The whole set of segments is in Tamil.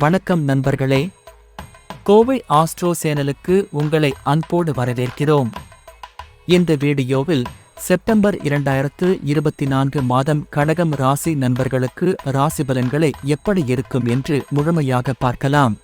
வணக்கம் நண்பர்களே, கோவை ஆஸ்ட்ரோ சேனலுக்கு உங்களை அன்போடு வரவேற்கிறோம். இந்த வீடியோவில் செப்டம்பர் 2024 மாதம் கடகம் ராசி நண்பர்களுக்கு ராசி பலன்களை எப்படி இருக்கும் என்று முழுமையாக பார்க்கலாம்.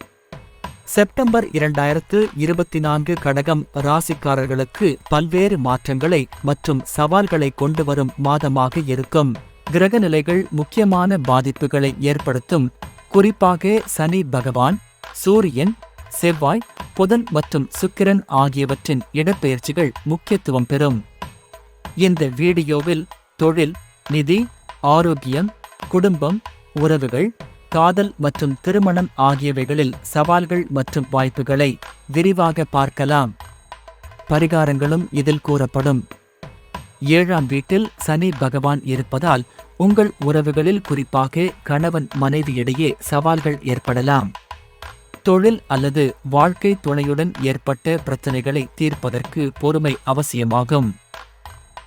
செப்டம்பர் 2024 கடகம் ராசிக்காரர்களுக்கு பல்வேறு மாற்றங்களை மற்றும் சவால்களை கொண்டு வரும் மாதமாக இருக்கும். கிரகநிலைகள் முக்கியமான பாதிப்புகளை ஏற்படுத்தும். குறிப்பாக சனி பகவான், சூரியன், செவ்வாய், புதன் மற்றும் சுக்கிரன் ஆகியவற்றின் இடப்பெயர்ச்சிகள் முக்கியத்துவம் பெறும். இந்த வீடியோவில் தொழில், நிதி, ஆரோக்கியம், குடும்பம், உறவுகள், காதல் மற்றும் திருமணம் ஆகியவைகளில் சவால்கள் மற்றும் வாய்ப்புகளை விரிவாக பார்க்கலாம். பரிகாரங்களும் இதில் கூறப்படும். 7ஆம் வீட்டில் சனி பகவான் இருப்பதால் உங்கள் உறவுகளில் குறிப்பாக கணவன் மனைவியிடையே சவால்கள் ஏற்படலாம். தொழில் அல்லது வாழ்க்கை துணையுடன் ஏற்பட்ட பிரச்சனைகளை தீர்ப்பதற்கு பொறுமை அவசியமாகும்.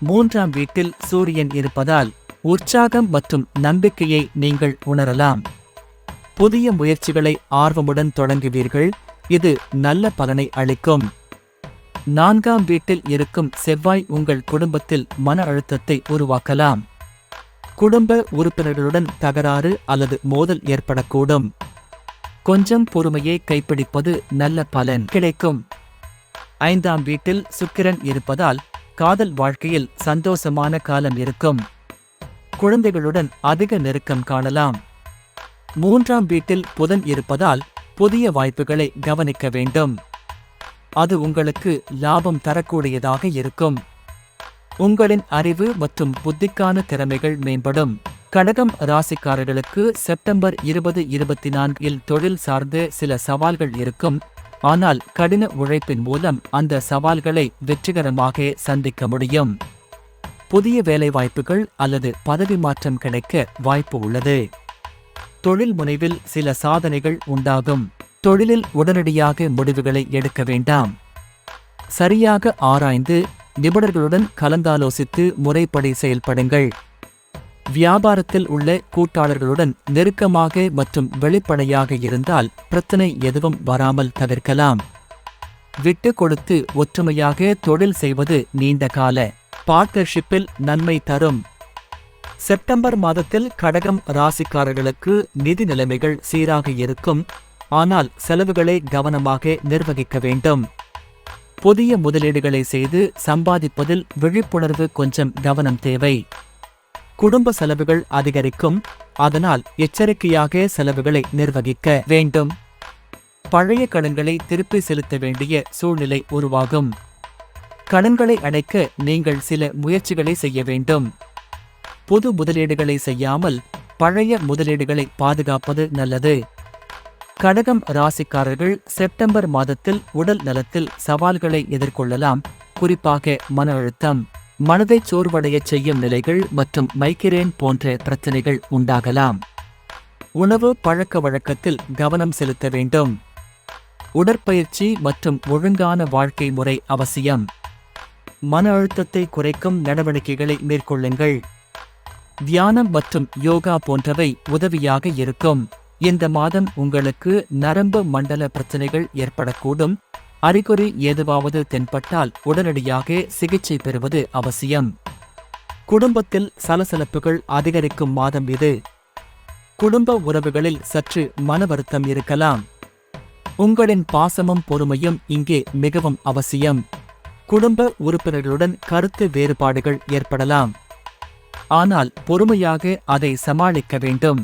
3ஆம் வீட்டில் சூரியன் இருப்பதால் உற்சாகம் மற்றும் நம்பிக்கையை நீங்கள் உணரலாம். புதிய முயற்சிகளை ஆர்வமுடன் தொடங்குவீர்கள். இது நல்ல பலனை அளிக்கும். 4ஆம் வீட்டில் இருக்கும் செவ்வாய் உங்கள் குடும்பத்தில் மன அழுத்தத்தை உருவாக்கலாம். குடும்ப உறுப்பினர்களுடன் தகராறு அல்லது மோதல் ஏற்படக்கூடும். கொஞ்சம் பொறுமையை கைப்பிடிப்பது நல்ல பலன் கிடைக்கும். 5ஆம் வீட்டில் சுக்கிரன் இருப்பதால் காதல் வாழ்க்கையில் சந்தோஷமான காலம் இருக்கும். குழந்தைகளுடன் அதிக நெருக்கம் காணலாம். 3ஆம் வீட்டில் புதன் இருப்பதால் புதிய வாய்ப்புகளை கவனிக்க வேண்டும். அது உங்களுக்கு லாபம் தரக்கூடியதாக இருக்கும். உங்களின் அறிவு மற்றும் புத்திக்கான திறமைகள் மேம்படும். கடகம் ராசிக்காரர்களுக்கு செப்டம்பர் 2024 தொழில் சார்ந்த சில சவால்கள் இருக்கும். ஆனால் கடின உழைப்பின் மூலம் அந்த சவால்களை வெற்றிகரமாக சந்திக்க முடியும். புதிய வேலைவாய்ப்புகள் அல்லது பதவி மாற்றம் கிடைக்க வாய்ப்பு உள்ளது. தொழில் முனைவில் சில சாதனைகள் உண்டாகும். தொழிலில் உடனடியாக முடிவுகளை எடுக்க வேண்டாம். சரியாக ஆராய்ந்து நிபுணர்களுடன் கலந்தாலோசித்து முறைப்படி செயல்படுங்கள். வியாபாரத்தில் உள்ள கூட்டாளர்களுடன் நெருக்கமாக மற்றும் வெளிப்படையாக இருந்தால் பிரச்சனை எதுவும் வராமல் தவிர்க்கலாம். விட்டு கொடுத்து ஒற்றுமையாக தொழில் செய்வது நீண்ட கால பார்ட்னர்ஷிப்பில் நன்மை தரும். செப்டம்பர் மாதத்தில் கடகம் ராசிக்காரர்களுக்கு நிதி நிலைமைகள் சீராக இருக்கும். ஆனால் செலவுகளை கவனமாக நிர்வகிக்க வேண்டும். புதிய முதலீடுகளை செய்து சம்பாதிப்பதில் விழிப்புணர்வு கொஞ்சம் கவனம் தேவை. குடும்ப செலவுகள் அதிகரிக்கும். அதனால் எச்சரிக்கையாக செலவுகளை நிர்வகிக்க வேண்டும். பழைய கடன்களை திருப்பி செலுத்த வேண்டிய சூழ்நிலை உருவாகும். கடன்களை அடைக்க நீங்கள் சில முயற்சிகளை செய்ய வேண்டும். புது முதலீடுகளை செய்யாமல் பழைய முதலீடுகளை பாதுகாப்பது நல்லது. கடகம் ராசிக்காரர்கள் செப்டம்பர் மாதத்தில் உடல் நலத்தில் சவால்களை எதிர்கொள்ளலாம். குறிப்பாக மன அழுத்தம், மனதை சோர்வடையச் செய்யும் நிலைகள் மற்றும் மைக்ரேன் போன்ற பிரச்சனைகள் உண்டாகலாம். உணவு பழக்க வழக்கத்தில் கவனம் செலுத்த வேண்டும். உடற்பயிற்சி மற்றும் ஒழுங்கான வாழ்க்கை முறை அவசியம். மன அழுத்தத்தை குறைக்கும் நடவடிக்கைகளை மேற்கொள்ளுங்கள். தியானம் மற்றும் யோகா போன்றவை உதவியாக இருக்கும். இந்த மாதம் உங்களுக்கு நரம்பு மண்டல பிரச்சனைகள் ஏற்படக்கூடும். அறிகுறி ஏதுவாவது தென்பட்டால் உடனடியாக சிகிச்சை பெறுவது அவசியம். குடும்பத்தில் சலசலப்புகள் அதிகரிக்கும் மாதம் இது. குடும்ப உறவுகளில் சற்று மன வருத்தம் இருக்கலாம். உங்களின் பாசமும் பொறுமையும் இங்கே மிகவும் அவசியம். குடும்ப உறுப்பினர்களுடன் கருத்து வேறுபாடுகள் ஏற்படலாம். ஆனால் பொறுமையாக அதை சமாளிக்க வேண்டும்.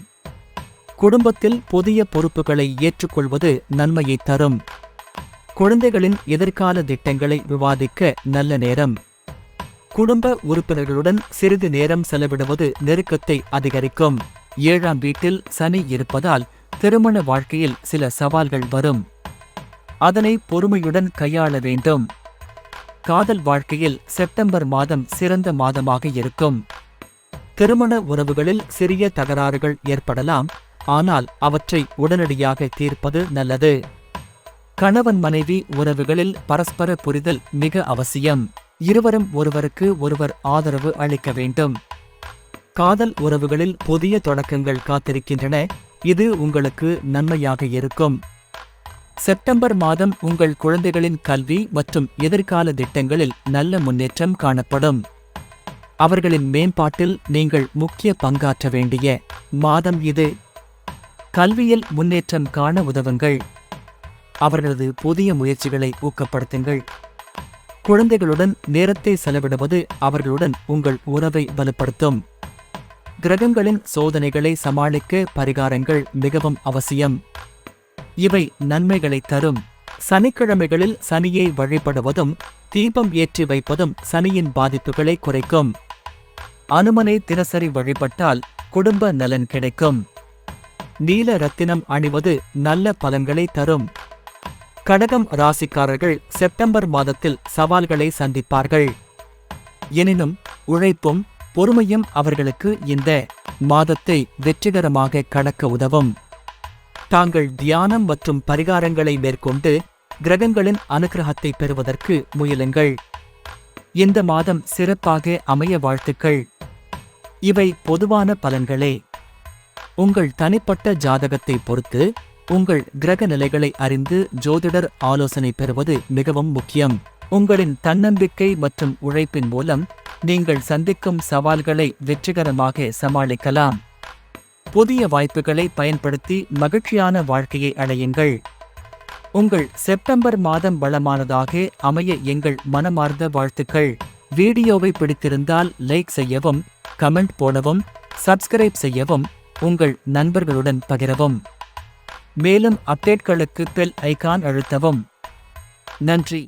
குடும்பத்தில் புதிய பொறுப்புகளை ஏற்றுக்கொள்வது நன்மையை தரும். குழந்தைகளின் எதிர்கால திட்டங்களை விவாதிக்க நல்ல நேரம். குடும்ப உறுப்பினர்களுடன் சிறிது நேரம் செலவிடுவது நெருக்கத்தை அதிகரிக்கும். 7ஆம் வீட்டில் சனி இருப்பதால் திருமண வாழ்க்கையில் சில சவால்கள் வரும். அதனை பொறுமையுடன் கையாள வேண்டும். காதல் வாழ்க்கையில் செப்டம்பர் மாதம் சிறந்த மாதமாக இருக்கும். திருமண உறவுகளில் சிறிய தகராறுகள் ஏற்படலாம். ஆனால் அவற்றை உடனடியாக தீர்ப்பது நல்லது. கணவன் மனைவி உறவுகளில் பரஸ்பர புரிதல் மிக அவசியம். இருவரும் ஒருவருக்கு ஒருவர் ஆதரவு அளிக்க வேண்டும். காதல் உறவுகளில் புதிய தொடக்கங்கள் காத்திருக்கின்றன. இது உங்களுக்கு நன்மையாக இருக்கும். செப்டம்பர் மாதம் உங்கள் குழந்தைகளின் கல்வி மற்றும் எதிர்கால திட்டங்களில் நல்ல முன்னேற்றம் காணப்படும். அவர்களின் மேம்பாட்டில் நீங்கள் முக்கிய பங்காற்ற வேண்டிய மாதம் இது. கல்வியில் முன்னேற்றம் காண உதவுங்கள். அவர்களது புதிய முயற்சிகளை ஊக்கப்படுத்துங்கள். குழந்தைகளுடன் நேரத்தை செலவிடுவது அவர்களுடன் உங்கள் உறவை வலுப்படுத்தும். கிரகங்களின் சோதனைகளை சமாளிக்க பரிகாரங்கள் மிகவும் அவசியம். இவை நன்மைகளை தரும். சனிக்கிழமைகளில் சனியை வழிபடுவதும் தீபம் ஏற்றி வைப்பதும் சனியின் பாதிப்புகளை குறைக்கும். அனுமனை தினசரி வழிபட்டால் குடும்ப நலன் கிடைக்கும். நீல ரத்தினம் அணிவது நல்ல பலன்களை தரும். கடகம் ராசிக்காரர்கள் செப்டம்பர் மாதத்தில் சவால்களை சந்திப்பார்கள். எனினும் உழைப்பும் பொறுமையும் அவர்களுக்கு இந்த மாதத்தை வெற்றிகரமாக கடக்க உதவும். தாங்கள் தியானம் மற்றும் பரிகாரங்களை மேற்கொண்டு கிரகங்களின் அனுக்கிரகத்தை பெறுவதற்கு முயலுங்கள். இந்த மாதம் சிறப்பாக அமைய வாழ்த்துக்கள். இவை பொதுவான பலன்களே. உங்கள் தனிப்பட்ட ஜாதகத்தை பொறுத்து உங்கள் கிரக நிலைகளை அறிந்து ஜோதிடர் ஆலோசனை பெறுவது மிகவும் முக்கியம். உங்களின் தன்னம்பிக்கை மற்றும் உழைப்பின் மூலம் நீங்கள் சந்திக்கும் சவால்களை வெற்றிகரமாக சமாளிக்கலாம். புதிய வாய்ப்புகளை பயன்படுத்தி மகிழ்ச்சியான வாழ்க்கையை அடையுங்கள். உங்கள் செப்டம்பர் மாதம் வளமானதாக அமைய எங்கள் மனமார்ந்த வாழ்த்துக்கள். வீடியோவை பிடித்திருந்தால் லைக் செய்யவும், கமெண்ட் போடவும், சப்ஸ்கிரைப் செய்யவும், உங்கள் நண்பர்களுடன் பகிரவும். மேலும் அப்டேட்களுக்கு பெல் ஐகான் அழுத்தவும். நன்றி.